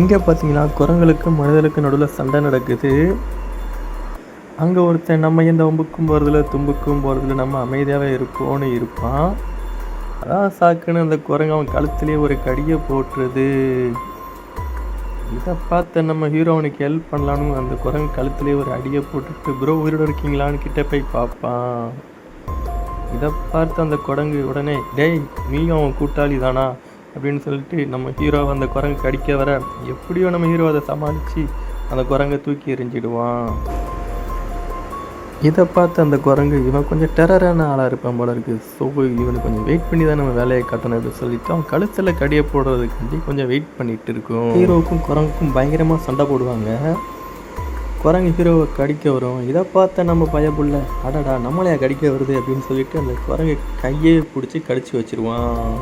இங்கே பார்த்தீங்கன்னா குரங்களுக்கும் மனிதனுக்கும் நடுவில் சண்டை நடக்குது. அங்கே ஒருத்தன் நம்ம எந்த வம்புக்கும் போகிறதில்ல தும்புக்கும் போகிறதில்ல நம்ம அமைதியாகவே இருப்போன்னு இருப்பான். அதான் சாக்குன்னு அந்த குரங்கு அவன் கழுத்துலேயே ஒரு கடியை போட்டுருது. இதை பார்த்த நம்ம ஹீரோ அவனுக்கு ஹெல்ப் பண்ணலான்னு அந்த குரங்கு கழுத்துலேயே ஒரு அடியை போட்டுட்டு ப்ரோ உயிரோடு இருக்கீங்களான்னு கிட்டே போய் பார்ப்பான். இதை பார்த்து அந்த குரங்கு உடனே டேய் நீயும் அவன் கூட்டாளி தானா அப்படின்னு சொல்லிட்டு நம்ம ஹீரோவை அந்த குரங்கு கடிக்க வர எப்படியோ நம்ம ஹீரோ அதை சமாளித்து அந்த குரங்கை தூக்கி எறிஞ்சிடுவான். இதை பார்த்து அந்த குரங்கு இவன் கொஞ்சம் டெரரான ஆளாக இருப்பான் போல இருக்குது. ஸோ இவனுக்கு கொஞ்சம் வெயிட் பண்ணி தான் நம்ம வேலையை காட்டணும் அப்படின்னு சொல்லிட்டு அவன் கழுத்தில் கடியை போடுறதுக்காண்டி கொஞ்சம் வெயிட் பண்ணிகிட்டு இருக்கும். ஹீரோவுக்கும் குரங்குக்கும் பயங்கரமாக சண்டை போடுவாங்க. குரங்கு ஹீரோவை கடிக்க வரும். இதை பார்த்த நம்ம பயப்புள்ள அடடா நம்மளையா கடிக்க வருது அப்படின்னு சொல்லிட்டு அந்த குரங்கு கையே பிடிச்சி கடிச்சு வச்சிருவான்.